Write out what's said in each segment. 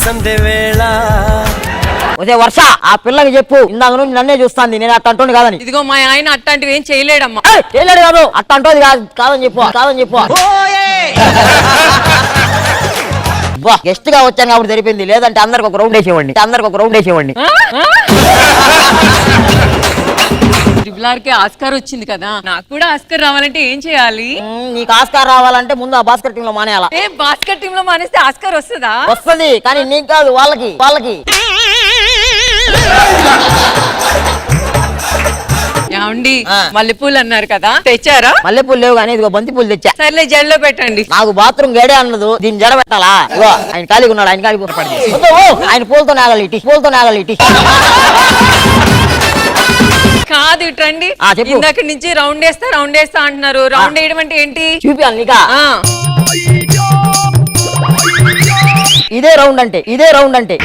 సందే వేళ. ఒసే వర్ష, ఆ పిల్లకి చెప్పు ఇందాక నుంచి నన్నే చూస్తాంది, నేను అట్ట అంటోని కాదని. ఇదిగో మా ఆయన అట్లాంటివి ఏం చేయలేడమ్మా. చేయలేడు కాదు, అట్ట అంటోది కాదని చెప్పు, కాదని చెప్పు. గెస్ట్ గా వచ్చాను కాబట్టి సరిపోయింది, లేదంటే అందరికి ఒక రౌండ్ వేసేవాడిని. ట్రిబుల్ ఆస్కార్ వచ్చింది కదా, నాకు కూడా ఆస్కార్ రావాలంటే ఏం చేయాలి? నీకు ఆస్కార్ రావాలంటే ముందు ఆ భాస్కర్ టీమ్ లో మానేయాల. భాస్కర్ టీమ్ లో మానేస్తే ఆస్కార్ వస్తుందా? వస్తుంది, కానీ నీకు కాదు, వాళ్ళకి. ఏమండి, మల్లెపూలు అన్నారు కదా, తెచ్చారా? మల్లెపూలు లేవు కానీ ఇదిగో బంతి పూలు తెచ్చా. సర్లే, జడలో పెట్టండి. నాకు బాత్రూమ్ గేడే అన్నదు, దీన్ని జడ పెట్టాలా? ఇగో ఆయన ఖాళీగా ఉన్నాడు, ఆయన ఖాళీ ఆయన పూలతో నాగలి ఇటీ. కాదు, ఇటండి. ఇందాక నుంచి రౌండ్ వేస్తా అంటున్నారు. రౌండ్ వేయడం అంటే ఏంటి చూపియాలి నీకా? ఇదే రౌండ్ అంటే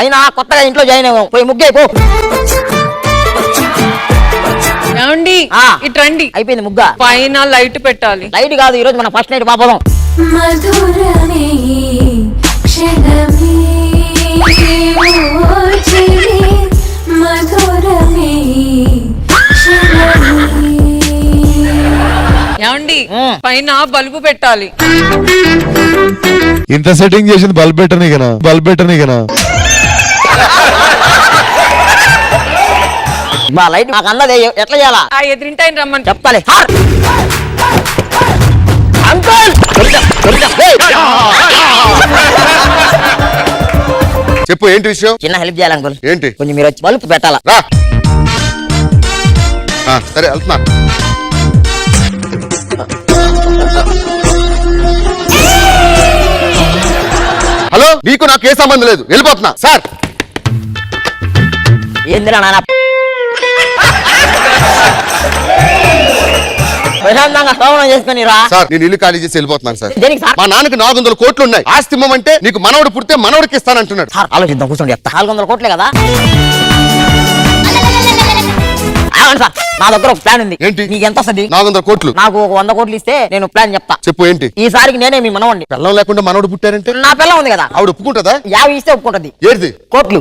అయినా కొత్తగా ఇంట్లో జాయిన్ అయ్యాం, పోయి ముగ్గైపో. ఏమండి, ఇటండి. అయిపోయింది ముగ్గా. పైన లైట్ పెట్టాలి. లైట్ కాదు, ఈ రోజు మన ఫస్ట్ నైట్ పాపం. ఏమండి, పైన బల్బు పెట్టాలి. ఇంత సెట్టింగ్ చేసింది బల్బ్ పెట్టని కదా. మా లైట్ నాకు అన్నది ఎట్లా చేయాలా? ఆ ఎదురింటాయని రమ్మని చెప్పాలి. చెప్పు, ఏంటి విషయం? చిన్న హెల్ప్ చేయాలి అంకుల్. ఏంటి? కొంచెం మీరు వచ్చి బల్బ్ పెట్టాలా? సరే, వెళ్తున్నా. హలో, నీకు నాకు ఏ సంబంధం లేదు, వెళ్ళిపోతున్నా. సార్, ఏందిరా నాన్న ప్రశాంతంగా శ్రవణం చేసుకుని రా. సార్, నేను ఇల్లు ఖాళీ చేసి వెళ్ళిపోతున్నాను సార్. దేనికి సార్? మా నాన్నకి 400 కోట్లు ఉన్నాయి. ఆస్తి ఇవ్వమంటే నీకు మనవడు పుడితే మనవడికి ఇస్తానంటున్నాడు. సార్ ఆలోచిద్దాం, కూర్చోండి. 400 కోట్లే కదా సార్. నా దగ్గర ఒక ప్లాన్ ఉంది. ఏంటి? నీకు ఎంత వస్తుంది? 400 కోట్లు. నాకు ఒక 100 కోట్లు ఇస్తే నేను ప్లాన్ చెప్తా. చెప్పు, ఏంటి? ఈసారికి నేనే మీ మనవండి. పిల్లం లేకుండా మనవడు పుట్టారంటే? నా పిల్లం ఉంది కదా, ఆవిడ ఒప్పుకుంటుందా? 50 ఇస్తే ఒప్పుకుంటుంది. ఏంటి? కోట్లు.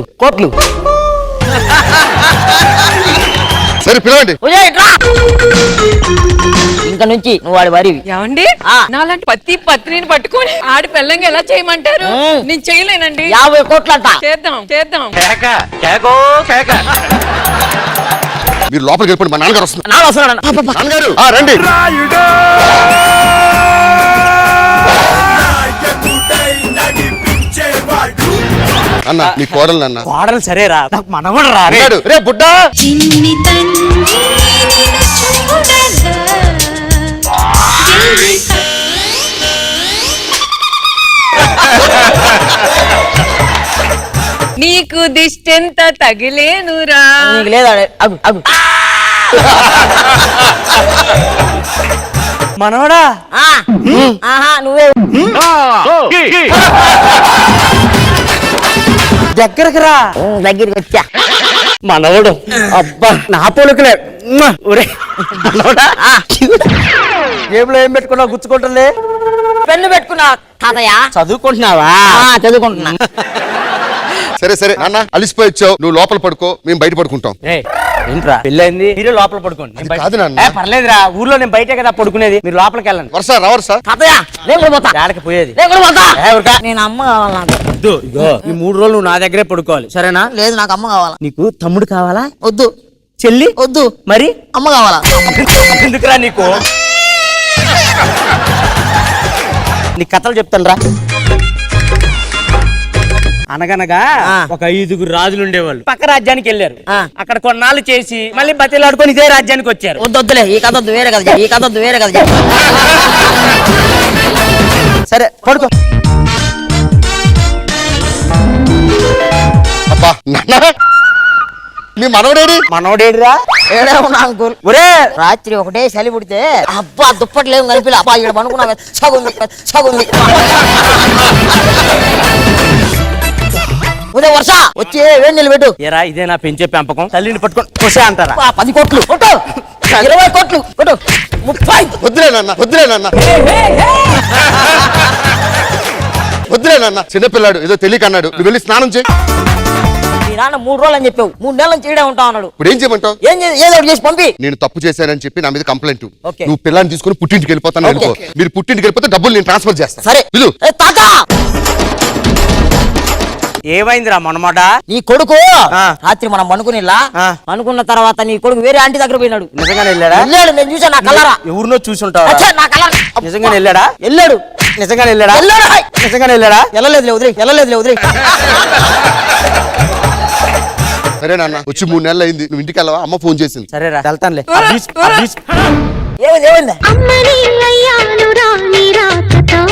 సరే, పిలవండి. ఇంకా నుంచి నువ్వు వాడి వరివి. ఏమండి, నాలాంటి పత్నిని పట్టుకొని ఆడి పిల్లంగా ఎలా చేయమంటారు? నేను చేయలేనండి. 50 కోట్లంట. చేద్దాం. మీరు లోపలికి వెళ్ళిపోండి, మా నాన్నగారు వస్తున్నారు. నాన్నగారు, రండి. అన్న, నీ కోడలు అన్న. కోడలు సరేరా, నాకు మనవడు రా. రే బుడ్డా, నీకు దిష్టెంత తగిలేనురా. నీకు లేదా? అగు మనవడా. నువ్వే దగ్గరికి రా. దగ్గరికి వచ్చా మనవడు. అబ్బా, నా పోలికలే. జేబులో ఏం పెట్టుకున్నావు? గుచ్చుకుంటుంది. పెన్ను పెట్టుకున్నా. తాతయ్య, చదువుకుంటున్నావా? చదువుకుంటున్నా. సరే నాన్న, అలిసిపోయి వచ్చావు, నువ్వు లోపల పడుకో, మేము బయట పడుకుంటాం. ఏంట్రా, పెళ్ళైంది, మీరే లోపల పడుకోండి. కాదు నాన్న. పర్లేదురా, ఊర్లో నేను బయటే కదా పడుకునేది, మీరు లోపలికి వెళ్ళండి. వరుస తాతయ్య, నేను కూడా పోతా. ఏడకి పోయేది? నేను అమ్మ కావాలి నాకు. ఇగో, ఈ 3 రోజులు నువ్వు నా దగ్గరే పడుకోవాలి, సరేనా? లేదు, నాకు అమ్మ కావాలా. నీకు తమ్ముడు కావాలా? వద్దు. చెల్లి? వద్దు. మరి అమ్మ కావాలా? ఎందుకురా నీకు? నీ కథలు చెప్తాను రా. అనగనగా ఒక 5గురు రాజులు ఉండేవాళ్ళు. పక్క రాజ్యానికి వెళ్ళారు. అక్కడ కొన్నాళ్ళు చేసి మళ్ళీ బతిలాడుకొని ఇదే రాజ్యానికి వచ్చారు. వద్దులే, ఈ కథ వేరే కదా. సరే, పడుకో. అబ్బా నాన్న, మీ మనవడేడిరా? అంకుల్, ఒరే రాత్రి ఒకటే చలి పుడితే అబ్బా దుప్పట్లేం కలిపి అబ్బా ఇక్కడ పనుకున్నా వెచ్చగుంది. ఉదయం వర్ష వచ్చి వేడి నీళ్ళు పెట్టు. ఏరా, ఇదే నా పెంచే పెంపకం? తల్లిని పట్టుకొని కొసే అంటారా? 10 కోట్లు కొట్టు, 20 కోట్లు కొట్టు, 30. వద్దులే నాన్న. వదిలే నాన్న, చిన్నపిల్లాడు ఏదో తెలియక అన్నాడు. నువ్వు వెళ్ళి స్నానం చేయి. మీ నాన్న 3 రోజులు అని చెప్పావు, 3 నెలల నుంచి ఈడే ఉంటావు అన్నాడు. ఇప్పుడు ఏం చేయమంటావు? ఏదో ఒకటి చేసి పంపి. నేను తప్పు చేశానని చెప్పి నా మీద కంప్లైంట్. ఓకే. నువ్వు పిల్లని తీసుకుని పుట్టింటికి వెళ్ళిపోతాను అనుకో. మీరు పుట్టింటికి వెళ్ళిపోతే డబ్బులు నేను ట్రాన్స్ఫర్ చేస్తాను. సరే. పిలు. తాత, ఏమైందిరా మొన్నమాట? నీ కొడుకు ఆ. రాత్రి మనం అనుకునిలా ఆ. అనుకున్న తర్వాత నీ కొడుకు వేరే ఆంటీ దగ్గర పోయినాడు. నిజంగానే వెళ్ళాడా? వెళ్ళాడు, నేను చూసా, నా కలరా. ఎవరినో చూసుంటావా? అచ్చా, నా కలరా. నిజంగానే వెళ్ళాడా? వెళ్ళాడు. నిజంగానే వెళ్ళాడా? వెళ్ళాడు. నిజంగానే వెళ్ళాడా? వెళ్ళలేదు వదిలే. సరే నాన్న, వచ్చి 3 నెలలు అయింది. నువ్వు ఇంటికి వెళ్ళవా? అమ్మ ఫోన్ చేసింది. సరేరా, వెళ్తానులే. ఏమైంది? అమ్మని అయ్యాను రాని రాకతో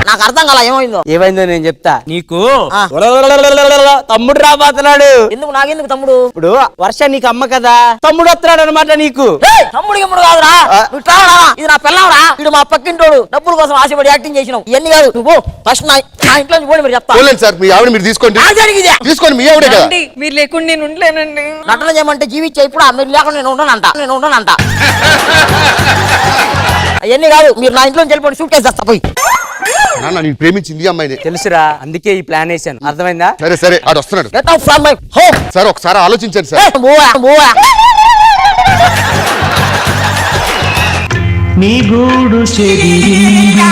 నాకు అర్థం కాల ఏమైందో. ఏమైందో నేను చెప్తా నీకు. ఆ. తమ్ముడు రాబోతున్నాడు. నాకెందుకు తమ్ముడు? ఇప్పుడు వర్ష నీకు అమ్మ కదా, తమ్ముడు వస్తున్నాడు అనమాట నీకు. ఏయ్, తమ్ముడు కాదురా, ఆ. నువ్వు ట్రావెలా? ఇది నా పిల్లవరా. ఇడు మా పక్కింటోడు. డబ్బుల కోసం ఆశపడి యాక్టింగ్ చేసినావు. ఇవన్నీ కాదు, నువ్వు ఫస్ట్ నా ఇంట్లో నుంచి పోయి మీరు చెప్తా. పోలేండి సార్, మీ ఆవిడ మీరు తీసుకోండి. జరిగింది తీసుకోండి, మీ ఆవిడే కదా. ఏమండి, మీరు లేకుండా నేను ఉండలేనండి. నటన చేయమంటే జీవించే ఇప్పుడు మీరు లేకుండా నేను ఉండనంట. అవన్నీ కాదు, మీరు నా ఇంట్లో వెళ్ళిపోయి సూట్ కేసు తెస్తా పోయి. నాన్న, నేను ప్రేమించింది ఈ అమ్మాయిని. తెలుసురా, అందుకే ఈ ప్లాన్ వేసాను. అర్థమైందా? సరే ఆడు వస్తున్నాడు. Get out from my home. Sir ఒకసారి ఆలోచించండి సార్. Move. నీ గూడు చెదిరింది,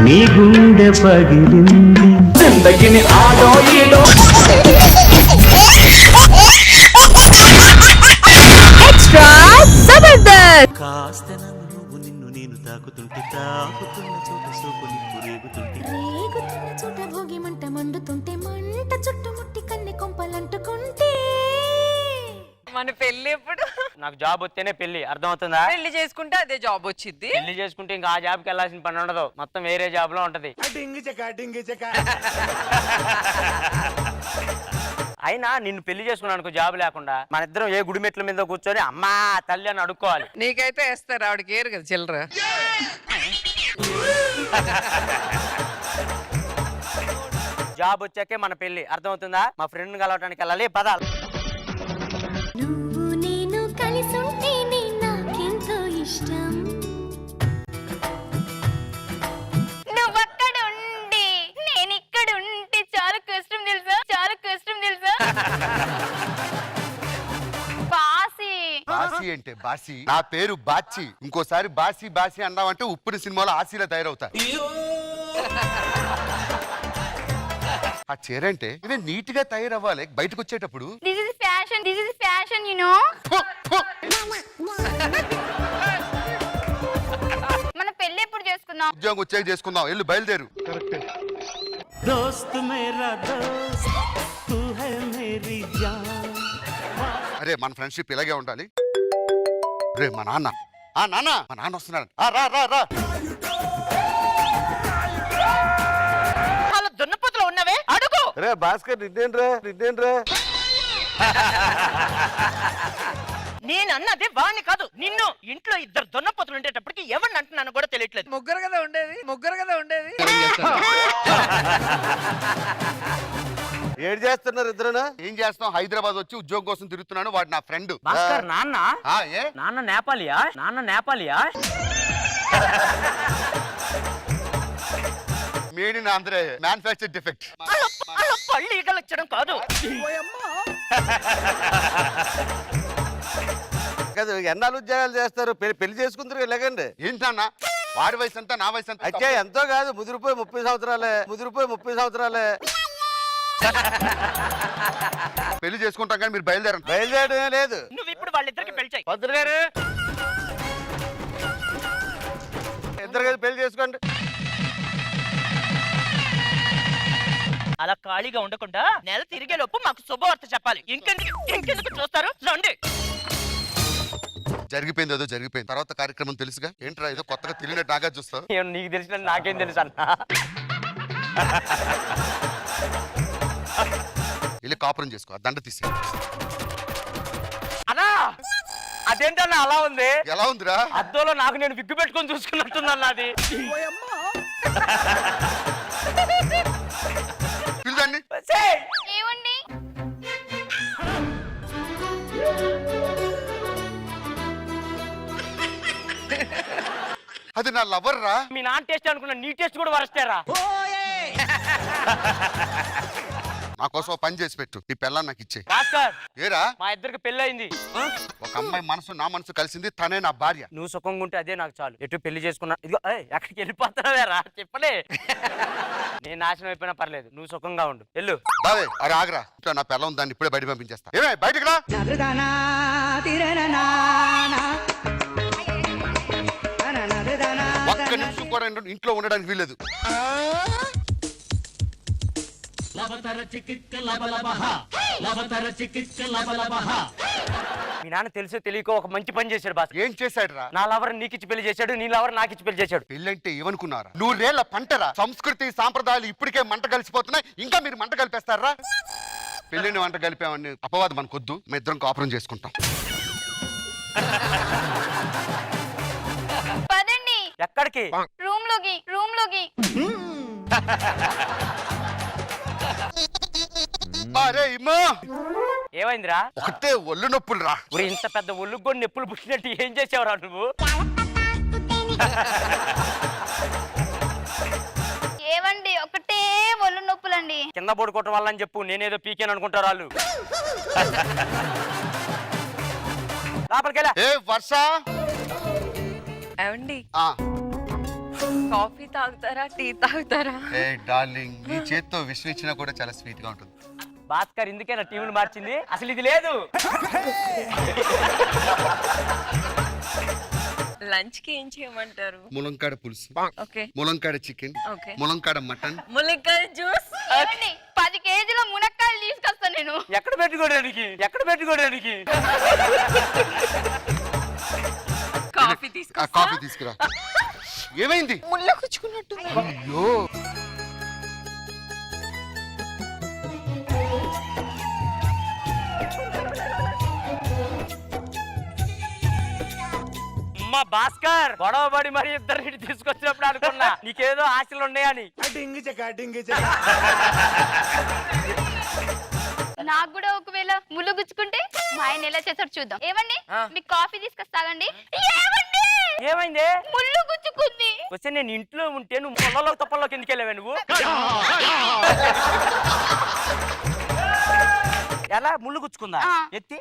నీ గుండె పగిలింది, జిందగిని ఆడో ఈడో. కాస్త నువ్వు నిన్ను నేను తాకుతుంటే, తాకుతున్న చోట సోకుని రేగుతుంటే, రేగుతున్న చోట భోగి మంట మండుతుంటే, మంట చుట్టుముట్టి కన్నె కొంపలంటుకుంటే. మన పెళ్లి ఎప్పుడు? నాకు జాబ్ వస్తేనే పెళ్లి, అర్థమవుతుందా? పెళ్లి చేసుకుంటే అదే జాబ్ వచ్చింది. పెళ్లి చేసుకుంటే ఇంకా ఆ జాబ్కి వెళ్ళాల్సిన పని ఉండదు, మొత్తం వేరే జాబ్ లో ఉంటది. అయినా నిన్ను పెళ్లి చేసుకున్నాను జాబ్ లేకుండా, మన ఇద్దరం ఏ గుడి మెట్ల మీద కూర్చొని అమ్మా తల్లి అని అడుక్కోవాలి. నీకైతే వేస్తారు, ఆవిడకి ఏరు కదా చిల్లర. జాబ్ వచ్చాకే మన పెళ్లి, అర్థమవుతుందా? మా ఫ్రెండ్ కలవటానికి వెళ్ళాలి, పదాలు. నువ్వు నేను కలిసుంటేనే నాకెంతో ఇష్టం. నువ్వక్కడుండి నేను ఇక్కడ ఉంటే చాలా కష్టం తెలుసా, చాలా కష్టం తెలుసా. బాసి బాసి అంటే బాసి, నా పేరు బాచి. ఇంకోసారి బాసి అన్నావంటే ఉప్పుని సినిమాలో ఆశీలా తయారవుతా. ఆ చీర అంటే ఇవే నీట్ గా తయారవ్వాలి బయటకు వచ్చేటప్పుడు. This is fashion you know. మన పెళ్లి ఎప్పుడు చేసుకుందాం? ఉద్యోగం వచ్చాక చేసుకుందాం, వెళ్ళు బయలుదేరు. దోస్త్ మేరా దోస్త్ తూ హై మేరీ జాన్. అరే మన ఫ్రెండ్షిప్ ఇలాగే ఉండాలి. రే మా నాన్న వస్తున్నాడు. రా. దున్నపోతులో ఉన్నవే అడుగు. రే భాస్కర్, నిన్నేంట్రా? నేను అన్నది వాణ్ణి కాదు, నిన్ను. ఇంట్లో 2 దున్నపోతులు ఉండేటప్పటికి ఎవరిని అంటున్నాను కూడా తెలియట్లేదు. ముగ్గురు కదా ఉండేది. ఏం చేస్తున్నారు ఇద్దరునా? ఏం చేస్తాం, హైదరాబాద్ వచ్చి ఉద్యోగం కోసం తిరుగుతున్నాను. వాడు నా ఫ్రెండ్. భాస్కర్ నాన్న ఏ నాన్న నేపాలియా? Made in Andhra, manufacture defect. పళ్ళు ఈగలొచ్చడం కాదు. ఎన్నాళ్ళు ఉద్యోగాలు చేస్తారు, పెళ్లి చేసుకుంటారు లేకండి. ఏంటన్నా వాడి వయసు అంతా నా వయసు అంతా? అయితే ఎంతో కాదు, ముదిరిపోయి 30 సంవత్సరాలే. పెళ్లి చేసుకుంటాం కానీ మీరు బయలుదేరండి. బయలుదేరడమే లేదు. నువ్వు ఇప్పుడు వాళ్ళిద్దరికి పెళ్లి చేయి. పంతులు గారు, ఇద్దరు కలిసి పెళ్లి చేసుకోండి. అలా ఖాళీగా ఉండకుండా నెల తిరిగే లోపు మాకు శుభవార్త చెప్పాలి. ఇంకెందుకు చూస్తారు, రండి. జరిగిపోయింది, ఏదో జరిగిపోయింది. తర్వాత కార్యక్రమం తెలుసుగా. ఏంట్రా ఏదో కొత్తగా తెలియనట్టు నాగా చూస్తావు? నీకు తెలిసిన నాకేం తెలుసు అన్న. వెళ్ళి కాపురం చేసుకో, ఆ దండ తీసి. అన్నా అదేంటన్నా అలా ఉంది? ఎలా ఉందిరా? అద్దంలో నాకు నేను విగ్గు పెట్టుకొని చూసుకున్నట్టుందన్న అది. పిల్లదాన్ని ఏమండి? అది నా లవర్ రా. మీ నాన్న టేస్ట్ అనుకున్నా, నీ టేస్ట్ కూడా వరస్తారా? నా కోసం ఓ పని చేసి పెట్టు, ఈ పిల్లని నాకు ఇచ్చే. భాస్కర్, ఏరా మా ఇద్దరికి పెళ్ళయింది. ఒక అమ్మాయి మనసు నా మనసు కలిసింది, తనే నా భార్య. నువ్వు సుఖంగా ఉంటే అదే నాకు చాలు. ఎటు పెళ్లి చేసుకున్నా ఇదిగో ఎక్కడికి వెళ్ళిపోతున్నావేరా చెప్పలే. నేను నాశనం అయిపోయినా పర్లేదు, నువ్వు సుఖంగా ఉండు. వెళ్ళు. బావే అరే ఆగరా, ఇంకా నా పిల్ల దాన్ని ఇప్పుడే బయట పంపించేస్తా. ఏమే బయటకు రా. ఒక్క నిమిషం కూడా ఇంట్లో ఉండడానికి వీలేదు. మీ నాన్న తెలుసో తెలియకో ఒక మంచి పని చేశాడు బాస్. ఏం చేశాడు రా? నా లవర్ నీకిచ్చి పెళ్లి చేశాడు, నీ లవర్ నాకిచ్చి పెళ్లి చేశాడు. పెళ్ళంటే ఏమనుకున్నారా? 100 ఏళ్ల పంటరా. సంస్కృతి సాంప్రదాయాలు ఇప్పటికే మంట కలిసిపోతున్నాయి, ఇంకా మీరు మంట కలిపేస్తారా? పెళ్ళిని వంట కలిపామని అపవాదం మనకొద్దు, మేము ఇద్దరం కాపురం చేసుకుంటాం. పదండి. ఎక్కడికి? రూమ్ లోకి. అరే ఇమ్మా, ఏమైందిరా? ఒకటే ఒళ్ళు నొప్పులు రా. ఊరి ఇంత పెద్ద ఒళ్ళు కూడా నొప్పులు పుట్టినట్టు ఏం చేసావురా నువ్వు? ఏవండి ఒకటే ఒళ్ళు నొప్పులండి. కింద పడుకోవటం వల్ల అని చెప్పు, నేనేదో పీకేను అనుకుంటారు వాళ్ళు. లోపలికెళ్ళా. ఏ వర్ష, ఏమండి ఆ కాఫీ తాగుతారా, టీ తాగుతారా? ఏ డార్లింగ్, నీ చేత్తో విషయం ఇచ్చినా కూడా చాలా స్వీట్ గా ఉంటుంది. భాస్కర్ ఇందుకే నా టీవీని మార్చింది, అసలు ఇది లేదు. లంచ్ కి ఏం చేయమంటారు? ములంకాడ పులుసు, ఓకే ములంకాడ చికెన్, ఓకే. ములంకాడ మటన్. ములక్కాయ జ్యూస్. ఏవండి 10 కేజీల మునక్కాయలు తీసుకొస్తాను నేను. ఎక్కడ పెట్టుకోవడానికి? కాఫీ ఆ కాఫీ తీసుకురా. ఏమైంది? ముళ్ళ కుచ్చుకున్నట్టు. అయ్యో అమ్మా భాస్కర్, గొడవ పడి మరి ఇద్దరిని తీసుకొచ్చినప్పుడు అనుకున్నా నీకేదో ఆశలు ఉన్నాయని. నాకు కూడా ఒకవేళ ముళ్ళు గుచ్చుకుంటే మా ఆయన ఎలా చేస్తాడు చూద్దాం. ఏవండి మీకు కాఫీ తీసుకొస్తాగండి. ఏవండి ఏమైంది? ముళ్ళు గుచ్చుకుంది. వచ్చే నేను ఇంట్లో ఉంటే నువ్వు పొలంలో తప్పల్లోకి ఎందుకు వెళ్ళావే నువ్వు? ఎలా ముళ్ళు గుచ్చుకుందా? ఎత్తి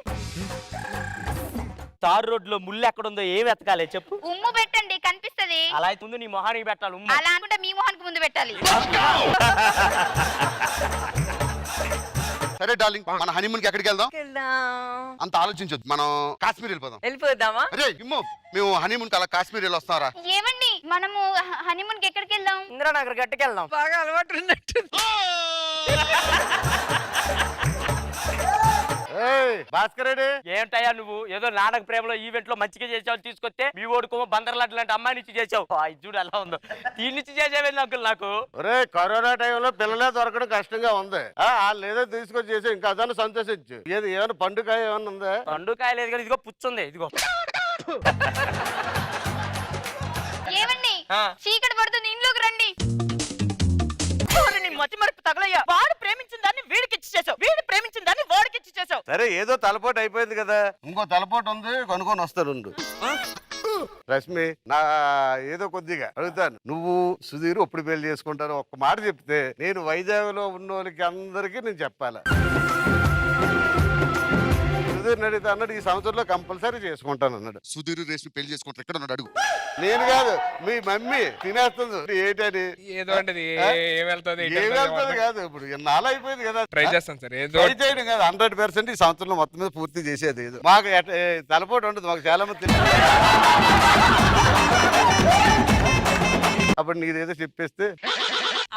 తారు రోడ్లో ముళ్ళు ఎక్కడుందో ఏం ఎతకాలి చెప్పు. ఉమ్ము పెట్టండి కనిపిస్తది. అలా అయితే ముందు నీ మొహానికి పెట్టాలి ఉమ్ము. అలా అనుకుంటే మీ మొహానికి ముందు పెట్టాలి. సరే డార్లింగ్, మన హనీమూన్ కి ఎక్కడికి వెళ్దాం? అంత ఆలోచించొద్దు, మనం కాశ్మీర్ వెళ్ళిపోదామా? అరే ఇమ్మో, మేము హనీమూన్ కి అలా కాశ్మీర్ వెళ్ళి వస్తారా? ఏవండి మనము హనీమూన్ కి ఎక్కడికి వెళ్దాం? ఇంద్రానగర్ గట్టుకు వెళ్దాం. బాగా అలవాటు ఉన్నట్టు. భాస్కర్ రెడ్డి, ఏంటయ్యా నువ్వు ఏదో నాటక ప్రేమలో ఈవెంట్ లో మంచిగా చేసావు తీసుకొస్తే మీ ఓడుకో బందర్లాంటి లాంటి అమ్మాయి నుంచి చేసావు. ఇది చూడు ఎలా ఉందో. దీని నుంచి చేసావేంది అంకుల్ నాకు? ఒరే కరోనా టైంలో పిల్లలే దొరకడం కష్టంగా ఉంది. వాళ్ళు ఏదో తీసుకొచ్చి చేసి ఇంకా అదన్నా సంతోషించు. ఏది ఏమైనా పండుగ ఏమైనా ఉందా? పండుకాయ లేదు కానీ ఇదిగో పుచ్చుంది, ఇదిగో. ఏవండి చీకటి పడుతుంది, ఇంట్లోకి రండి. మతి మరపు తగలయ్యా. వాడు ప్రేమించిన దాన్ని వీడికి ఇచ్చి చేసావు, వీడు ప్రేమించిన దాన్ని వాడికి ఇచ్చి చేసావు. సరే ఏదో తలపోటు అయిపోయింది కదా, ఇంకో తలపోటు ఉంది, కొనుక్కొని వస్తాను. రశ్మి, నా ఏదో కొద్దిగా అడుగుతాను. నువ్వు సుధీర్ ఎప్పుడు పెళ్లి చేసుకుంటారు ఒక్క మాట చెప్తే నేను వైజాగ్ లో ఉన్న వాళ్ళకి అందరికీ నేను చెప్పాలా. సుధీర్ అడిగితే అన్నాడు ఈ సంవత్సరంలో కంపల్సరీ చేసుకుంటాను అన్నాడు. సుధీర్ రేసు పెళ్లి చేసుకుంటారు, ఎక్కడ ఉన్నాడు అడుగు. నేను కాదు, మీ మమ్మీ తినేస్తుంది. ఏంటని ఏదో అంటది ఏం వెళ్తుంది కాదు, ఇప్పుడు నాలా అయిపోయింది కదా. ట్రై చేస్తాను సార్, ఏదో ట్రై చేయడం కాదు, 100% ఈ సంవత్సరంలో మొత్తం మీద పూర్తి చేసేది. ఏదో మాకు తలపోటు ఉండదు, మాకు చాలా మంది తెలుసు. అప్పుడు నీదేదో చెప్పేస్తే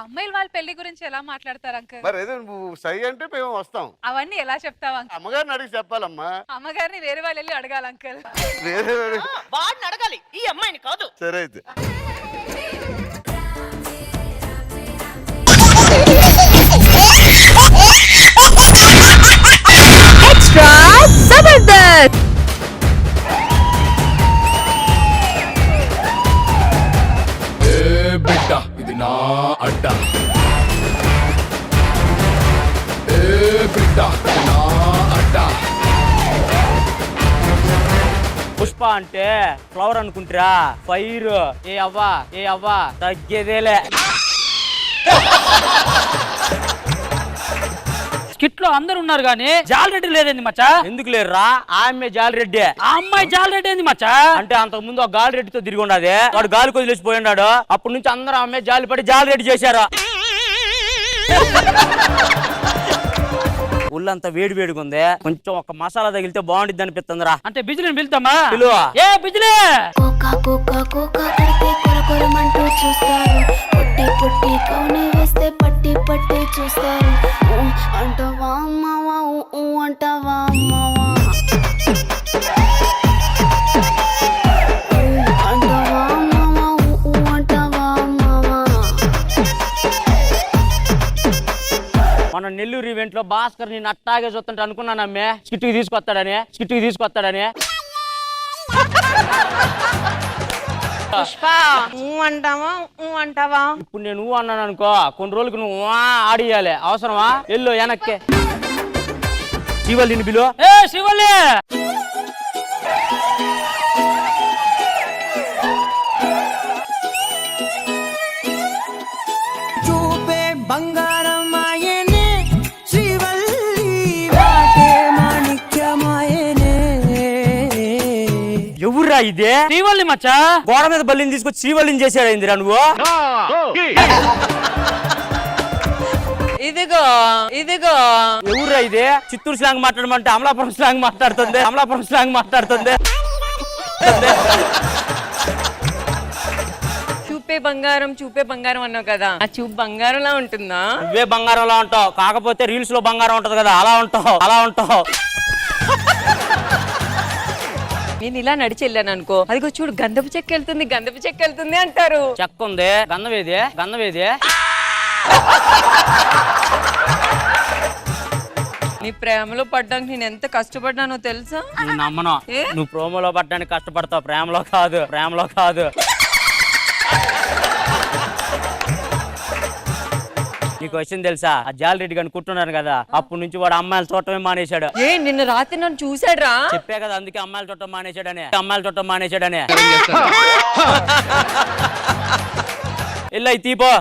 అమ్మాయిలు వాళ్ళ పెళ్లి గురించి ఎలా మాట్లాడతారు అంకల్? మరి ఏదో నువ్వు సై అంటే మేము వస్తాం. అవన్నీ ఎలా చెప్తావు అంకల్? అమ్మగారిని అడిగి చెప్పాలమ్మా. అమ్మగారిని వేరే వాళ్ళు వెళ్ళి అడగాలి అంకల్. వేరే వాడిని అడగాలి, ఈ అమ్మాయిని కాదు. సరే అయితే ఎక్స్ట్రా జబర్దస్త్. బిడ్డ ఇది నా అడ్డ, బిడ్డ ఇది నా అడ్డ, పుష్ప అంటే ఫ్లవర్ అనుకుంటారా, ఫైర్. ఏ అవ్వా తగ్గేదేలే. స్కిట్ లో అందరు ఉన్నారు గానీ జాలరెడ్డి లేదండి మచ్చా. ఎందుకు లేరురా? ఆమె జాలిరెడ్డి. ఆ అమ్మాయి జాలరెడ్డి ఏంది మచ్చా? అంటే అంతకు ముందు ఒక గాలిరెడ్డితో తిరిగి ఉన్నది, వాడు గాలి కొదిలేసి పోయి ఉన్నాడు. అప్పటి నుంచి అందరూ ఆమె జాలిపడి జాలిరెడ్డి చేశారు. ఒళ్ళంతా వేడి వేడిగా ఉంది, కొంచెం ఒక మసాలా తగిలితే బాగుండిద్ది అనిపిస్తుందిరా. అంటే బిజిలీ వెళ్తామా? పిలువ. ఏ బిజిలీ కొరకొరమంటూ చూస్తారు, పొట్టి పొట్టి కౌని వేస్తే పట్టి పట్టి చూస్తారు. అంటవా అమ్మవా అంటవా అమ్మవా అంటవా అమ్మవా అంటవా అమ్మవా. మన నెల్లూరు ఈవెంట్ లో భాస్కర్ నేను అట్టాగే చూస్తుంటే అనుకున్నాను అమ్మే స్కిట్కి తీసుకొస్తాడని. పుష్ప అంటావా? ఇప్పుడు నేను అన్నాను అనుకో, కొన్ని రోజులకి నువ్వు ఆడియాలి. అవసరమా? ఎల్లు వెనక్కే. శివల్లిని బిలో. ఏ శివల్లి చూపే బంగారం ఆయనే, శ్రీవల్లి వాటే మాణిక్యమాయనే. ఎవర్రా ఇదే? శివల్లి మచ్చా. గోడ మీద బల్లిని తీసుకొచ్చి శ్రీవల్లిని చేశాడైందిరా నువ్వు. ఇదిగో ఎవర్రా ఇదే? చిత్తూరు స్లాంగ్ మాట్లాడమంటే అమలాపురం స్లాంగ్ మాట్లాడుతుంది. చూపే బంగారం అన్నావు కదా, ఆ చూపు బంగారంలా ఉంటుందా? నువ్వే బంగారంలా ఉంటావు, కాకపోతే రీల్స్ లో బంగారం ఉంటది కదా, అలా ఉంటావు. నేను ఇలా నడిచి వెళ్ళాను అనుకో, అదిగో చూడు గంధపు చెక్క వెళ్తుంది అంటారు. చెక్క ఉంది, గంధవేది. నీ ప్రేమలో పడ్డానికి నేను ఎంత కష్టపడ్డానో తెలుసా? నేను నమ్మను. నువ్వు ప్రోమోలో పడ్డానికి కష్టపడతావు, ప్రేమలో కాదు. నీకు వచ్చింది తెలుసా? ఆ జాలరెడ్డి గారిని కుట్టున్నాను కదా, అప్పటి నుంచి వాడు అమ్మాయిలు చూడటమే మానేశాడు. నిన్న రాత్రి నన్ను చూసాడ్రా? చెప్పే కదా, అందుకే అమ్మాయిలు చూడటం మానేశాడని. ఇల్లు తీపో.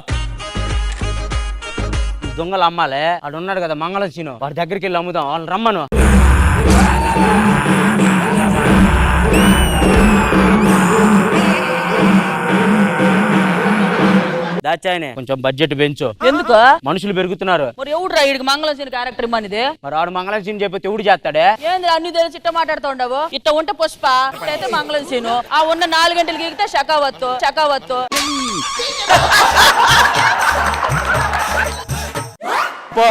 దొంగలు అమ్మాలే, వాడు ఉన్నాడు కదా మంగళం సీను, వాడి దగ్గరికి వెళ్ళి అమ్ముదాం, వాళ్ళని రమ్మను. దాచాయనే కొంచెం బడ్జెట్ పెంచు. ఎందుకు? మనుషులు పెరుగుతున్నారు. మరి ఎవడురా వీడికి మంగళం సీన్ క్యారెక్టర్ ఇమ్మనిది? మరి వాడు మంగళం సీన్ చెప్పితే ఎవడు చేస్తాడే? ఏంది అన్ని తెలిసి ఇట్ట మాట్లాడుతూ ఉండవు? ఇట్ట ఉంటే పుష్ప, ఇట్టయితే మంగళం సీను. ఆ ఉన్న 4 గంటలకి ఎగితే షకావత్తు. పో,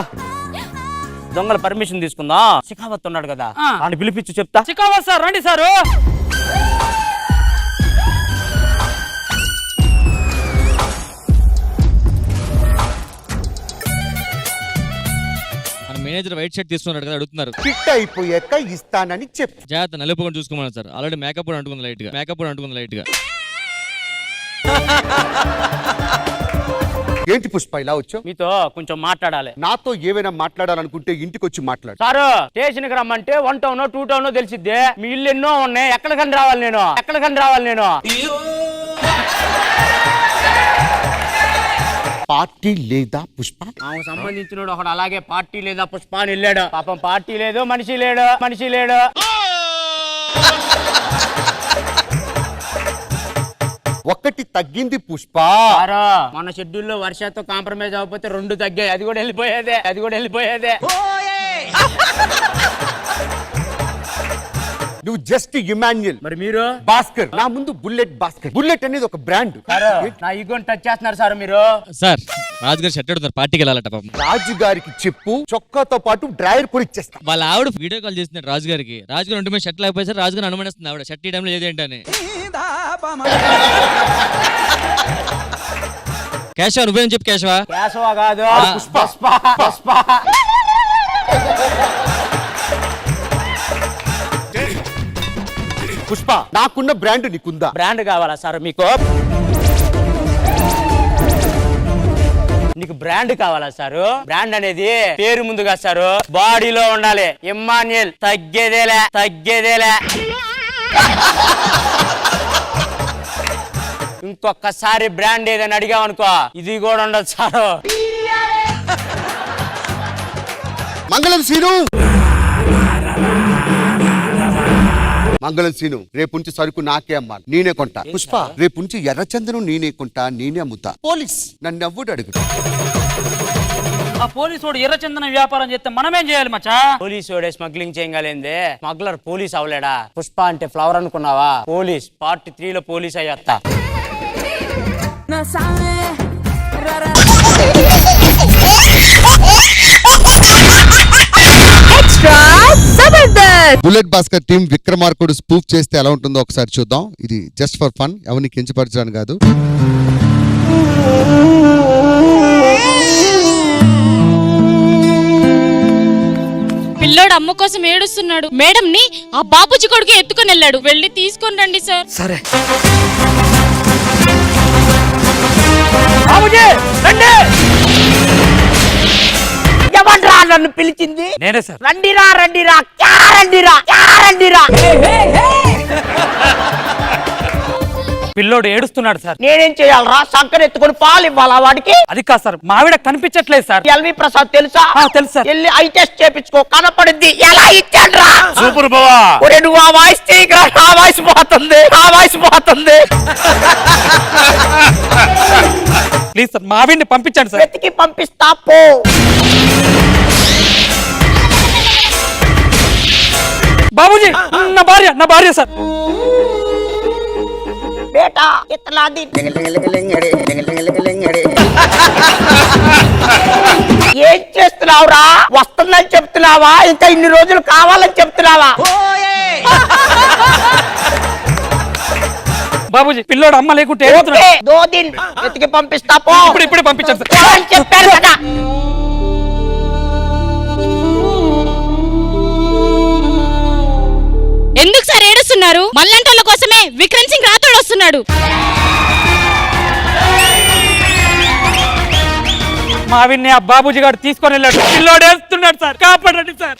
దొంగల పర్మిషన్ తీసుకుందా. శిఖావత్ ఉన్నాడు కదా, ఆయన పిలిపించు చెప్తా. శిఖావత్ సార్ రండి సారు. మేనేజర్ వైట్ షర్ట్ తీసుకున్నాడు కదా, అడుగుతున్నారు. ఫిట్ అయిపోయాక ఇస్తానని చెప్పు. జాగ్రత్త, నలుపుకొని చూసుకోమన్నారు సార్. ఆల్రెడీ మేకప్ కూడా అంటుకుంది లైట్ గా. ఏంటి పుష్ప ఇలా వచ్చావు? మీతో కొంచెం మాట్లాడాలి. నాతో ఏమైనా మాట్లాడాలనుకుంటే ఇంటికి వచ్చి మాట్లాడు. సారు స్టేషన్ కి రమ్మంటే 1 టౌన్ 2 టౌన్ తెలిసిద్ది. మీ ఇల్లు ఎన్నో ఉన్నాయి, ఎక్కడికని రావాలి నేను? పార్టీ లేదా పుష్ప? ఆమెకు సంబంధించిన ఒకడు అలాగే పార్టీ లేదా పుష్ప అని వెళ్ళాడు. పాపం పార్టీ లేదు, మనిషి లేడు. ఒకటి తగ్గింది పుష్ప. మన షెడ్యూల్లో వర్షాతో కాంప్రమైజ్ అవ్వకపోతే 2 తగ్గాయి. అది కూడా వెళ్ళిపోయేదే. నువ్వు జస్ట్ ఇమాన్యుయల్, మరి మీరు భాస్కర్. నా ముందు బుల్లెట్ అనేది ఒక బ్రాండ్. నా ఈగోని టచ్ చేస్తున్నారు సార్ మీరు. సార్ రాజుగారు షర్ట్ అడుగుతారు, పార్టీకి వెళ్ళాలట పాపం. రాజు గారికి చెప్పు, చొక్కాతో పాటు డ్రైవర్ కూడా ఇచ్చేస్తా. వాళ్ళ ఆవిడ వీడియో కాల్ చేస్తున్నారు రాజుగారికి. రాజుగారు ఒంటి మీద షర్ట్ లేకపోతే సార్ రాజుగారు అనుమానిస్తుంది ఆవిడ షర్ట్ ఈ టైంలో ఏదేంటని. కేశవ నువ్వేం చెప్పు. కేశవ కాదు, పుష్ప. పుష్ప, నాకున్న బ్రాండ్ నీకుందా? బ్రాండ్ కావాలా సార్ మీకు? నీకు బ్రాండ్ కావాలా సారు? బ్రాండ్ అనేది పేరు ముందుగా సారు బాడీలో ఉండాలి. ఇమ్మాన్యుయల్ తగ్గేదేలే. ఇంకొకసారి బ్రాండ్ ఏదని అడిగామనుకో ఇది కూడా ఉండదు సార్. మంగళం సీను, మంగళం సీను, రేపు నుంచి సరుకు నాకే అమ్మాలి, నేనే కొంటా. పుష్ప, రేపు నుంచి ఎర్రచందనం నేనే కొంటా, నేనే అమ్ముతా. పోలీస్ నన్ను ఎవ్వడు అడుగుతా. ఆ పోలీసు వాడు ఎర్రచందనం వ్యాపారం చేస్తే మనమేం చేయాలి మచ్చా? పోలీసు వాడే స్మగ్లింగ్ చేయగలిందే, స్మగ్లర్ పోలీస్ అవలేడా? పుష్ప అంటే ఫ్లవర్ అనుకున్నావా? పోలీస్ పార్ట్ 3 లో పోలీస్ అయ్యేస్తా. బుల్లెట్ భాస్కర్ టీం విక్రమార్కుడు స్పూఫ్ చేస్తే ఎలా ఉంటుందో ఒకసారి చూద్దాం. ఇది జస్ట్ ఫర్ ఫన్, ఎవరిని కించపరచడానికి కాదు. పిల్లోడు అమ్మ కోసం ఏడుస్తున్నాడు. మేడం ని ఆ బాబుజీ కొడుకు ఎత్తుకొని వెళ్ళాడు. వెళ్ళి తీసుకొని రండి సార్. సరే బాబుజీ రండి. ఎవడ్రా నన్ను పిలిచింది? నేనే సార్. రండిరా రండిరా రండిరా రండిరా. పిల్లోడు ఏడుస్తున్నాడు సార్. నేనేం చేయాలరా? సంకర ఎత్తుకొని పాలు ఇవ్వాలా వాడికి? అది కాదు సార్, మావిడ కనిపించట్లేదు సార్. ఎల్వి ప్రసాద్ తెలుసా? తెలుసు సార్. వెళ్ళి ఐ టెస్ట్ చేపించుకో, కనపడింది. ఎలా ఇచ్చాడ్రా? సూపర్ బావా. ఒరే నువ్వు ఆ వాయిస్ చేయగా నా వాయిస్ పోతుంది, నా వాయిస్ పోతుంది. ప్లీజ్ సార్ మావిడిని పంపించండి సార్. వెతికి పంపిస్తా పో. బాబుజీ నా భార్య సార్. బేటా ఇట్లా ఏం చేస్తున్నావురా? వస్తుందని చెప్తున్నావా? ఇంకా ఇన్ని రోజులు కావాలని చెప్తున్నావా? బాబుజీ పిల్లోడు అమ్మ లేకుంటే వెతికి పంపిస్తా పో. ఇప్పుడు పంపించాను సార్. చెప్పారు కదా. ఎందుకు సార్ ఏడుస్తున్నారు? మల్లంటోళ్ళ కోసమే విక్రమ్ సింగ్ రాథోడ్ వస్తున్నాడు. మావిని ఆ బాబుజీ గారు తీసుకొని వెళ్ళాడు. పిల్లోడు వేస్తున్నాడు సార్, కాపాడండి సార్.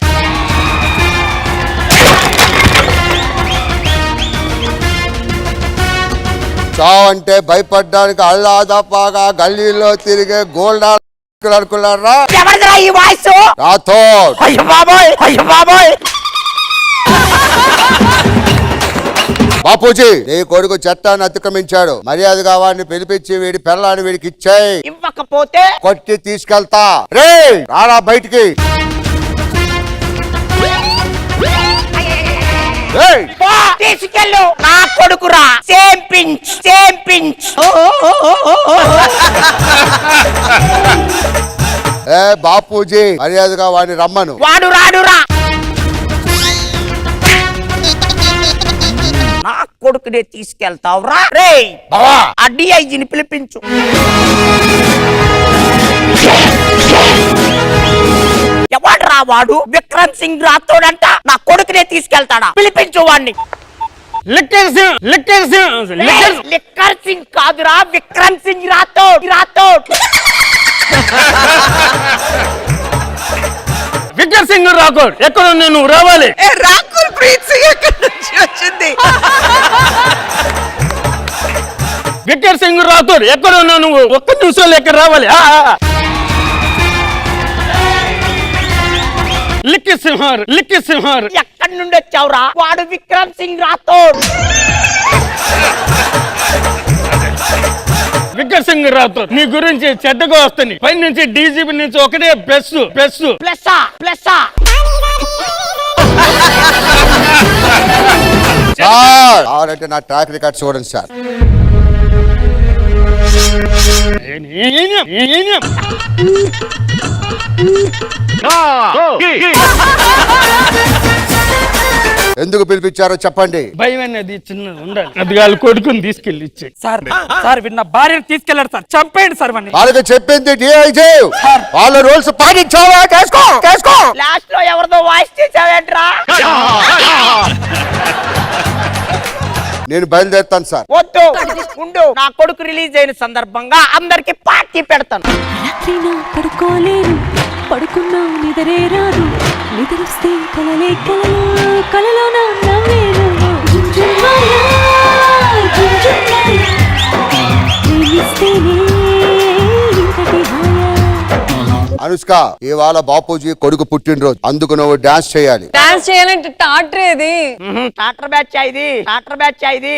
చావంటే భయపడ్డానికి అల్లాదపాగా గల్లీలో తిరిగే గోల్డ్ అనుకున్నారా? ఎవరిదిరా ఈ వాయిస్? రాథోడ్. అయ్యో బాబోయ్, అయ్యో బాబోయ్. బాపూజీ, నీ కొడుకు చట్టాన్ని అతిక్రమించాడు. మర్యాదగా వాడిని పిలిపించి వీడి పిల్లాన్ని వీడికి ఇచ్చాయి. ఇవ్వకపోతే కొట్టి తీసుకెళ్తా. రే రారా బయటికి. తీసుకెళ్ళు. నా కొడుకురా. Same pinch, same pinch. ఏ బాపూజీ, మర్యాదగా వాడిని రమ్మను. వాడు రాడురా. నా కొడుకునే తీసుకెళ్తావురా? రే ఆ డిఐజీని పిలిపించు. ఎవడ్రా వాడు? విక్రమ్ సింగ్ రాథోడ్ అంట. నా కొడుకునే తీసుకెళ్తాడా? పిలిపించు వాడిని. లిక్కర్ సింగ్ కాదురా, విక్రమ్ సింగ్ రాథోడ్. విక్రమ్ సింగ్ రాథోడ్ ఎక్కడ నువ్వు రావాలి? రాకుల్ ప్రీత్ సింగ్ ఎక్కడి నుంచి వచ్చింది? విక్రమ్ సింగ్ రాథోడ్ ఎక్కడ ఉన్నావు నువ్వు? ఒక్క నిమిషంలో ఎక్కడ రావాలి? లిక్కి సింహార్ ఎక్కడి నుండి వచ్చావురా? వాడు విక్రమ్ సింగ్ రాథోడ్. విక్రమ్ సింగ్ రాథోడ్ నీ గురించి చెడ్డగా వస్తుంది. పై నుంచి డీజీపీ నుంచి ఒకటే ప్లస్. అంటే నా ట్రాక్ రికార్డ్ చూడండి సార్. ఎందుకు పిలిపించారో చెప్పండి. భయం అనేది చిన్నది ఉండాలి. అది వాళ్ళ కొడుకుని తీసుకెళ్ళి ఇచ్చాయి సార్. విన్న భార్యను తీసుకెళ్లారు సార్. చంపేయండి సార్. వాళ్ళకి చెప్పింది డిఐజీ. వాళ్ళ రూల్స్ పాటించావా? చేసుకో. లాస్ట్ లో ఎవరిదో వాయిస్ చేసావేంట్రా? నేను బయలుదేరుతాను సార్. వద్దు ఉండు. నా కొడుకు రిలీజ్ అయిన సందర్భంగా అందరికి పార్టీ పెడతాను. పడుకోలేను, పడుకున్నా నిద్రే రాదు. నిద్రొస్తే కలలే కలలో నవ్వేను. అనుష్క ఇవాళ బాపూజీ కొడుకు పుట్టినరోజు, అందుకు నువ్వు డాన్స్ చేయాలి. డాన్స్ చేయాలంటే టాటర్ ఏది? టాటర్ బ్యాచ్ ఇది, టాటర్ బ్యాచ్ ఇది.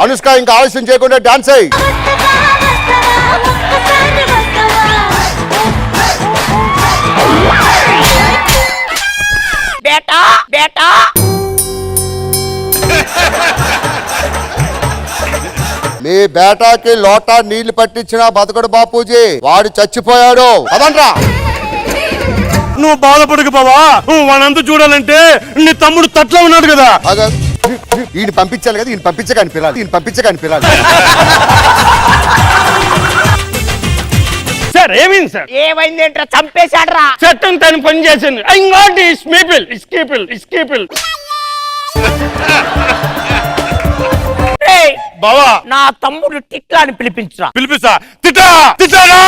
అనుష్క ఇంకా ఆలస్యం చేయకుండా డాన్స్ అయ్యి. బేటా బేటా మీ బేటాకి లోటా నీళ్లు పట్టించిన బతకడు బాపూజీ, వాడు చచ్చిపోయాడు. అదంట్రా. నువ్వు బాధపడకు బావా, వాడంతా చూడాలంటే నీ తమ్ముడు తట్లో ఉన్నాడు కదా. ఈయన పంపించాలి కదా, ఈయన పంపించగాని పిల్లలు, ఈయన పంపించగాని పిల్లలు. సార్ ఏమైంది సార్? ఏమైంది ఏంట్రా? చంపేశాడ్రా. చట్టం తను పని చేశాను. I got is people is people is people. బావా నా తమ్ముడు తిట్లా అని పిలిపించరా. పిలిపిస్తా. తిట్టా తిట్టారా?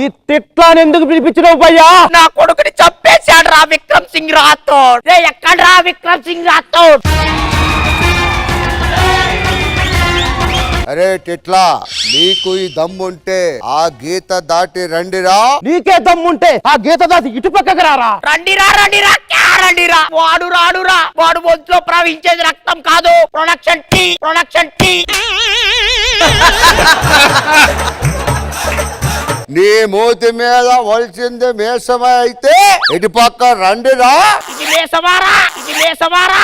ఈ తిట్లాని ఎందుకు పిలిపించడం భయ్యా? నా కొడుకుని చంపేశాడ్రా విక్రమ్ సింగ్ రాథోడ్. ఎక్కడ్రా విక్రమ్ సింగ్ రాథోడ్? అరే టిట్లా, నీకు ఈ దమ్ముంటే ఆ గీత దాటి రండిరా. నీకే దమ్ముంటే ఆ గీత దాటి ఇటు పక్కకు రారా. రండిరా రండిరా రండిరా. వాడు రాడురా. వాడు ఒంట్లో ప్రవహించేది రక్తం కాదు, ప్రొడక్షన్ టీ, ప్రొడక్షన్ టీ. నీ మూతి మీద వలిసింది మేసమే అయితే ఇటు పక్క రండిరా. ఇది మేసమారా, ఇది మేసమారా.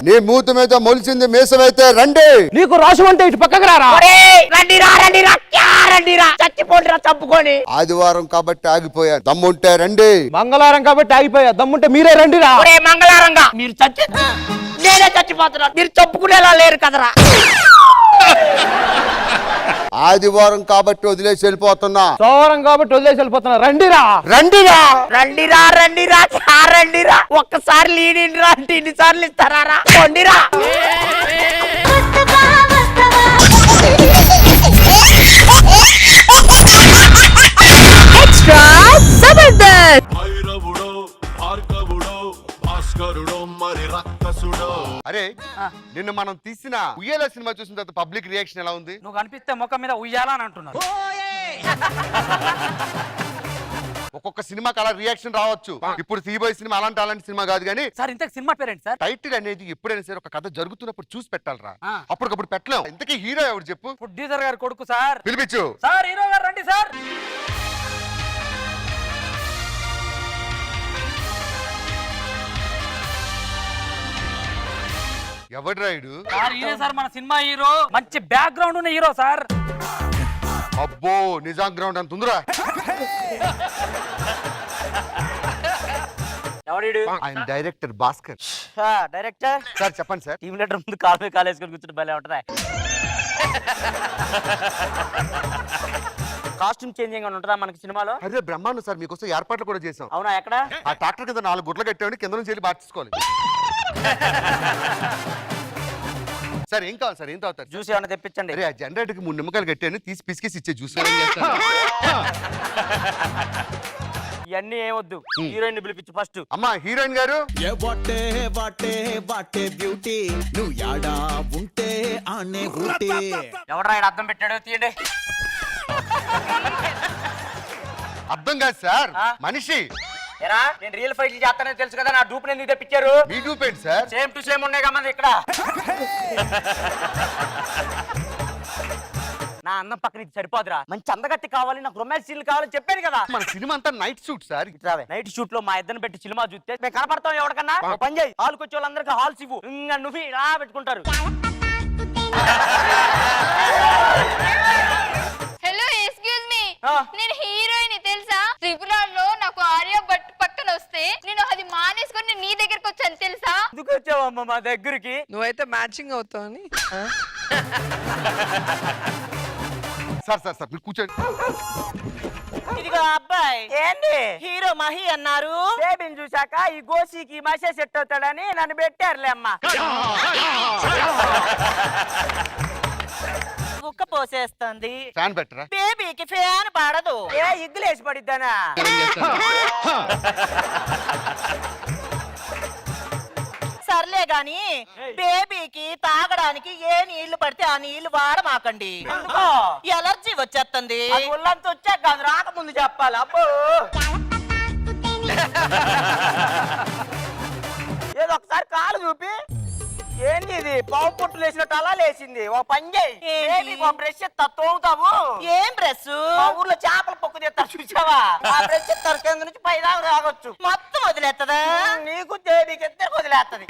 నీ మూతి మీద మొలిసింది మేసమైతే రండి. నీకు రాసు అంటే ఇటు పక్కకు రారా. రండిరా రండిరా రండిరా. చచ్చిపోండిరా చంపుకొని. ఆదివారం కాబట్టి ఆగిపోయాను, దమ్ముంటే రండి. మంగళవారం కాబట్టి ఆగిపోయా, దమ్ముంటే మీరే రండిరా. మంగళవారంగా మీరు నేనే చచ్చిపోతున్నా, మీరు చంపుకునేలా లేరు కదరా. ఆదివారం కాబట్టి వదిలేసి వెళ్ళిపోతున్నా, సోమవారం కాబట్టి వదిలేసి వెళ్ళిపోతున్నా. రండిరా రండిరా రండిరా రండిరా రండిరా. ఒక్కసారి లీడిండిరా అంటే ఇన్నిసార్లు ఇస్తారా? కొండిరా. ఎక్స్ట్రా జబర్దస్త్. అరే నిన్ను మనం తీసిన ఉయ్యాల సినిమా చూసిన తర్వాత పబ్లిక్ రియాక్షన్ ఎలా ఉంది? నువ్వు కనిపిస్తే ముఖం మీద ఉయ్యాలా అని అంటున్నారు. ఒక్కొక్క సినిమాకి అలా రియాక్షన్ రావచ్చు. ఇప్పుడు సీబాయ్ సినిమా అలాంటి సినిమా కాదు కానీ సార్ ఇంతకు సినిమా పేరేంటి సార్? టైటిల్ అనేది ఎప్పుడైనా సరే ఒక కథ జరుగుతున్నప్పుడు చూసి పెట్టాలరా, అప్పటికప్పుడు పెట్టలేం. ఇంతకీ హీరో ఎవరు చెప్పు? ప్రొడ్యూసర్ గారు కొడుకు సార్. పిలిపించు. సార్ హీరో గారు రండి సార్. ఎవడు రాయుడు? సార్ హీరో సార్, మన సినిమా హీరో. మంచి బ్యాక్గ్రౌండ్ ఉన్న హీరో సార్. అబ్బో నిజాం గ్రౌండ్ అంత ఉందిరా. ఎవడు? ఆయన డైరెక్టర్ భాస్కర్. డైరెక్టర్ సార్ చెప్పండి సార్. టీమ్ లీడర్ ముందు కాలు మీద కాలు వేసుకొని కూర్చుని భలే ఉంటుందా? కాస్ట్యూమ్ చేంజింగ్ అని ఉంటుందా మనకి సినిమాలో? అరే బ్రహ్మాండం సార్, మీకోసం ఏర్పాట్లు కూడా చేసాం. అవునా? ఎక్కడ? ఆ ట్రాక్టర్ కింద 4 గుడ్లు కట్టామని కింద నుంచి వెళ్ళి మార్చుకోవాలి. సార్ ఏం కావాలి సార్? ఏం తాగుతారు? జ్యూస్ ఏమన్నా తెప్పించండి. అరే ఆ జనరేటర్కి 3 నిమ్మకాయలు కట్టాను, తీసి పిసికేసి ఇచ్చే జ్యూస్. ఇవన్నీ ఏమొద్దు, హీరోయిన్ పిలిపించు ఫస్ట్. అమ్మా హీరోయిన్ గారు. బ్యూటీ నువ్వు యాడా ఉంటే ఆనే ఉంటే. ఎవడ్రా ఇక్కడ అర్థం పెట్టాడో తీయండి. అర్థం కాదు సార్, మనిషి. ఏరా నేను రియల్ ఫైట్ చేస్తానని తెలుసు కదా, నా డూప్ ఎందుకు తెప్పించారు? మీ డూప్ ఏంటి సార్? సేమ్ టు సేమ్ ఉన్నాయి కదా ఇక్కడ. నా అన్నం పక్కన ఇది సరిపోదురా, మంచి అందగత్తి కావాలి, నాకు రొమాన్స్ సీన్లు కావాలని చెప్పాను కదా. మన సినిమా అంతా night shoot sir. Night shoot లో మా ఇద్దరిని పెట్టి సినిమా చూస్తే మేము కనపడతాం ఎవరికన్నా? పని చేయి, హాల్కి వచ్చే వాళ్ళందరికీ హాల్స్ ఇవ్వు, ఇంకా నువ్వు ఇలా పెట్టుకుంటారు. హలో ఎక్స్క్యూజ్ మీ, నేను హీరోయిన్ తెలుసా? ట్రిపుల్ ఆర్ లో నాకు ఆర్య భట్ పక్కన వస్తే నేను అది మానేసుకొని నీ దగ్గరకు వచ్చాను తెలుసా? ఎందుకు వచ్చావమ్మా మా దగ్గరికి? నువ్వైతే మ్యాచింగ్ అవుతావని. సార్ సార్ సార్ మీరు కూర్చోండి. ఇదిగో అబ్బాయి, ఏంటి హీరో మహి అన్నారు? బేబీని చూసాక ఈ గోసికి మసే సెట్ అవుతాడని నన్ను పెట్టారులే అమ్మా. కుక్క పోసేస్తుంది, ఫ్యాన్ పెట్టరా? బేబీకి ఫ్యాన్ పడదు. ఏ ఇగ్గులేసి పడిద్దానా? సర్లే గాని బేబీకి తాగడానికి ఏ నీళ్లు పడితే ఆ నీళ్లు వాడమాకండి. ఎలర్జీ వచ్చేస్తుంది. ఒళ్ళంతా వచ్చా కాదు రాకముందు చెప్పాలి. అబ్బో ఏదో ఒకసారి కాలు చూపి ఏంది ఇది పావు పొట్టు లేచినట్టు అలా లేచింది. ఓ పని చేయి, బ్రష్ తోగుతావు. ఏం బ్రష్? మా ఊర్లో చేపల పొక్కు తెస్తారు చూసావా? ఆ బ్రష్ ఎత్తారు కింద నుంచి పై దాకా రాగొచ్చు. మొత్తం వదిలేస్తుందా? నీకు దేనికి ఎత్తే వదిలేస్తుంది.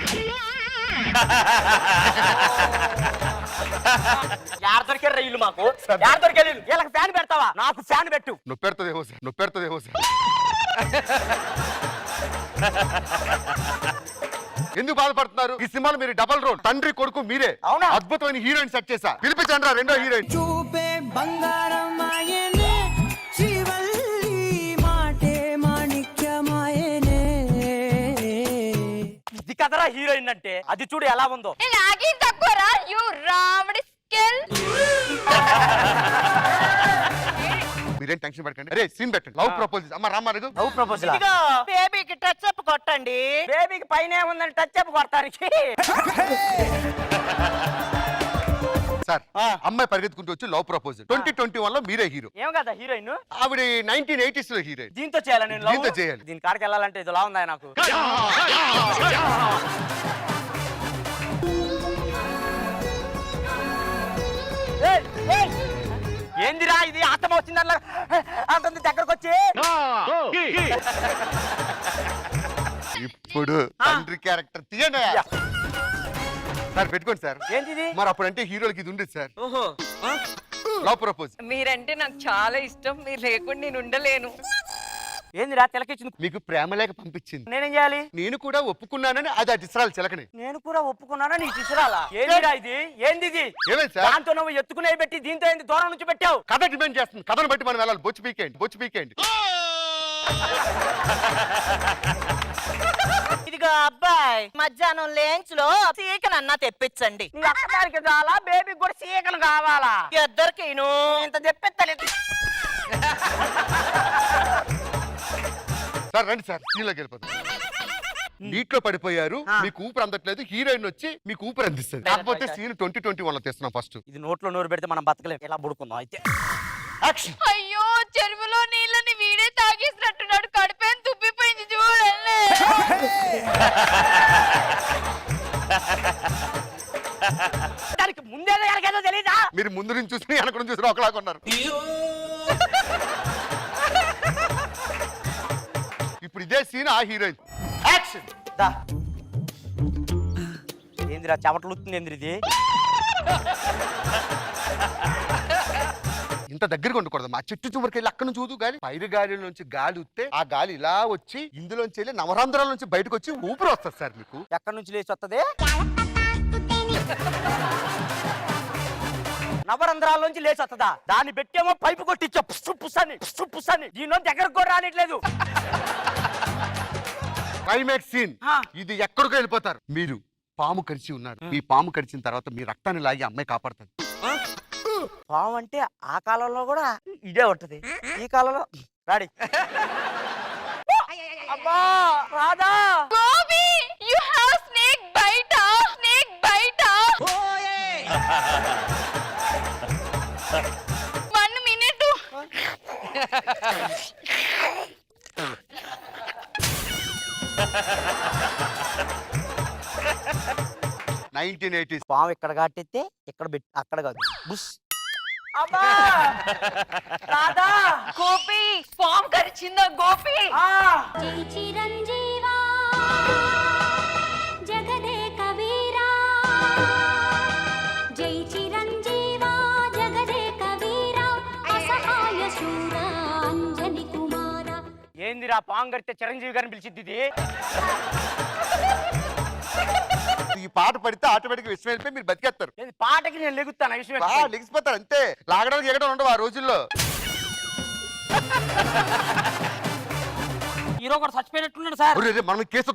యాడ దొరికే రైలు మాకు యాడ దొరికే రైలు? వీళ్ళకి ఫ్యాన్ పెడతావా? నాకు ఫ్యాన్ పెట్టు. నొప్పి పెడతదేమో సార్, నొప్పి పెడతదేమో సార్. ఎందుకు బాధపడుతున్నారు? ఈ సినిమాలో మీరు డబల్ రోల్, తండ్రి కొడుకు మీరే. అవునా? అద్భుతమైన హీరోయిన్ సెట్ చేశా. పిలిపించండి రా రెండో హీరోయిన్. చూపే బంగారం మాయనే శ్రీవల్లి మాటే మాణిక్యమాయనే. ఇది కదరా హీరోయిన్ అంటే. అది చూడు ఎలా ఉందో. నాకేం తక్కువరా యు రావడి స్కిల్. మీరేం టెన్షన్ పడకండి. అరే సీన్ పెట్టండి. Love proposal. అమ్మ రామారు లవ్ ప్రపోజల్. ఇదిగో బేబీకి టచ్ అప్ కొట్టండి. బేబీకి పైన ఉందని టచ్ అప్ కొడతానికి. సార్ అమ్మాయి పరిగెత్తుకుంటూ వచ్చి లవ్ ప్రపోజల్. 2021 లో మీరే హీరో. ఏం కదా హీరోయిన్? ఆవిడ 1980s లో హీరోయిన్. దీంతో చేయాలి నేను. దీంతో చేయాలి. దీని కాడికి వెళ్ళాలంటే ఇది లా ఉందా నాకు? ఏందిరా ఇది? ఆటం వచ్చిందల్లా అంటుంది దగ్గరకు వచ్చి. ఇప్పుడు తండ్రి క్యారెక్టర్ తీయండి సార్. పెట్టుకోండి సార్. ఏంటిది? మరి అప్పుడంటే హీరోలకి ఇది ఉండేది సార్. ఓహో లవ్ ప్రపోజ్. మీరంటే నాకు చాలా ఇష్టం, మీరు లేకుండా నేను ఉండలేను. ఏందిరా తిలకిచ్చింది? మీకు ప్రేమ లేక పంపించింది. నేనేం చేయాలి? నేను కూడా ఒప్పుకున్నానని అది ఆ డిసరాలు చిలకని. నేను కూడా ఒప్పుకున్నానా? నీ తీసుకురాలా? ఏందిరా ఇది? ఏంది ఇది? ఏమైంది సార్? దాంతో నువ్వు ఎత్తుకునే పెట్టి దీంతో ఏంది దూరం నుంచి పెట్టావు? కథ డిపెండ్ చేస్తుంది. కథను బట్టి మనం వెళ్ళాలి. బొచ్చు పీకేయండి, బొచ్చు పీకేయండి. ఇదిగో అబ్బాయి, మధ్యాహ్నం లంచ్ లో చీకన్ అన్నా తెప్పించండి. నీ అక్కదానికి చాలా బేబీకి కూడా చీకలు కావాలా? ఇద్దరికిను ఇంత తెప్పిస్తలేదు. సార్ రండి సార్, సీన్లోకి వెళ్ళిపోతాం. నీటిలో పడిపోయారు, మీకు ఊపిరి అందట్లేదు. హీరోయిన్ వచ్చి మీకు ఊపిరి అందిస్తుంది. కాకపోతే సీన్ 2021 లో తీస్తున్నాం ఫస్ట్. ఇది నోట్లో నోరు పెడితే మనం బతకలేం. ఎలా బుడుకుందాం అయితే. యాక్షన్. అయ్యో చెరువులో నీళ్ళని వీడే తాగేసినట్టున్నాడు. కడుపేం తుప్పిపోయింది చూడండి. దానికి ముందేదో ఎనకేదో తెలీదా? మీరు ముందు నుంచి చూసి వెనక నుంచి చూసి ఒకలాగా ఉన్నారు. ఇప్పుడు ఇదే సీన్ ఆ హీరోయిన్. యాక్షన్. దా. ఏందిరా చెమటలు వస్తుంది? ఏంది ఇది? ఇంత దగ్గరగా ఉండకూడదు. మా చెట్టు చివరికి వెళ్ళి అక్కడ నుంచి చూదు గాలి. పైరు గాలి నుంచి గాలి వస్తే ఆ గాలి ఇలా వచ్చి ఇందులోంచి వెళ్ళి నవరంధ్రాల నుంచి బయటకు వచ్చి ఊపిరి వస్తుంది సార్ మీకు. ఎక్కడి నుంచి లేచి వస్తుంది? నవరంధ్రాల్లోంచి లేచి వస్తుందా? దాన్ని పెట్టేమో పైపు కొట్టించా పుస్సు పుస్సని పుస్సు పుస్సని. దీనిలో దగ్గరకు కూడా రానిట్లేదు. Climax scene. ఇది ఎక్కడికో వెళ్ళిపోతారు. మీరు పాము కరిచి ఉన్నారు. మీ పాము కరిచిన తర్వాత మీ రక్తాన్ని లాగి అమ్మాయి కాపాడుతుంది. పాము అంటే ఆ కాలంలో కూడా ఇదే ఉంటది, ఈ కాలంలో రాడి. అబ్బా రాదా? Gopi you have snake bite. Snake bite. 1 minute. 1980s. పాము ఇక్కడ కట్టెత్తే ఇక్కడ పెట్టి అక్కడ కాదు బుస్. అబ్బా రాదా? గోపి ఫామ్ కరిచిందా? గోపి జై చిరంజీవా జగదే కవీరా, జై చిరంజీవా జగదే కవీరా, అసహాయ శూరా అంజని కుమారా. ఏందిరా పాము కడితే చిరంజీవి గారిని పిలిచిద్ది ఇది? ఈ పాట పడితే ఆటోమేటిక్ విషయం వెళ్ళిపోయి మీరు బతికేస్తారు. పాటకి నేను లెగుతాను. విషయం లెగిసిపోతారు అంతే. లాగడానికి ఎగడం ఉండవు ఆ రోజుల్లో. హీరో కూడా చచ్చిపోయినట్టున్నాడు సార్. మనం కేసు